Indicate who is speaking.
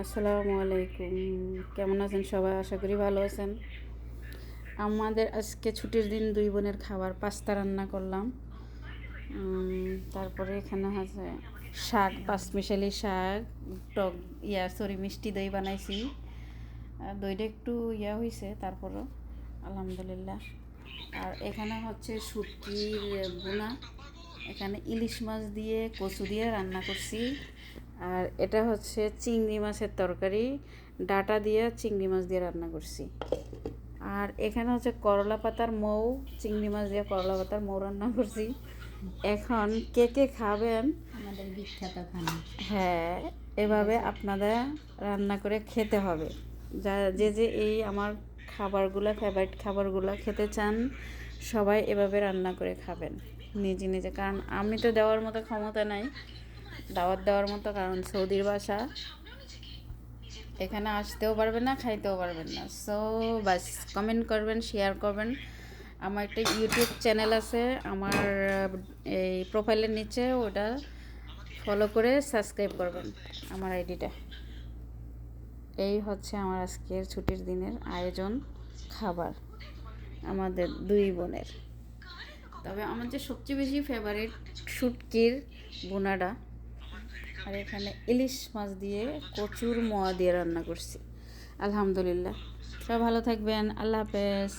Speaker 1: আসসালামু আলাইকুম। কেমন আছেন সবাই? আশা করি ভালো আছেন। আমাদের আজকে ছুটির দিন, দুই বোনের খাবার পাস্তা রান্না করলাম। তারপরে এখানে আছে শাক, পাঁচমিশালি শাক, টক মিষ্টি দই বানাইছি। দইটা একটু হয়েছে, তারপরও আলহামদুলিল্লাহ। আর এখানে হচ্ছে শুটকির বোনা, এখানে ইলিশ মাছ দিয়ে কচু দিয়ে রান্না করছি। আর এটা হচ্ছে চিংড়ি মাছের তরকারি, ডাটা দিয়ে চিংড়ি মাছ দিয়ে রান্না করছি। আর এখানে হচ্ছে করলা পাতার মৌ, চিংড়ি মাছ দিয়ে করলা পাতার মৌ রান্না করছি। এখন কে কে খাবেন
Speaker 2: আমাদের বিখ্যাত খানা।
Speaker 1: হ্যাঁ, এভাবে আপনাদের রান্না করে খেতে হবে। যে যে এই আমার খাবারগুলো, ফেভারিট খাবারগুলো খেতে চান, সবাই এভাবে রান্না করে খাবেন নিজে নিজে। কারণ আমি তো দেওয়ার মতো ক্ষমতা নাই, দাওয়াত দেওয়ার মতো, কারণ সৌদির বাসা, এখানে আসতেও পারবেন না, খাইতেও পারবেন না। সো বাস কমেন্ট করবেন, শেয়ার করবেন। আমার একটা ইউটিউব চ্যানেল আছে, আমার এই প্রোফাইলের নিচে ওটা ফলো করে সাবস্ক্রাইব করবেন আমার আইডিটা। এই হচ্ছে আমার আজকের ছুটির দিনের আয়োজন, খাবার আমাদের দুই বোনের। তবে আমার যে সবচেয়ে বেশি ফেভারিট শুটকির বোনাটা, আর এখানে ইলিশ মাছ দিয়ে কচুর মোয়া দিয়ে রান্না করছি। আলহামদুলিল্লাহ। সব ভালো থাকবেন। আল্লাহ হাফেজ।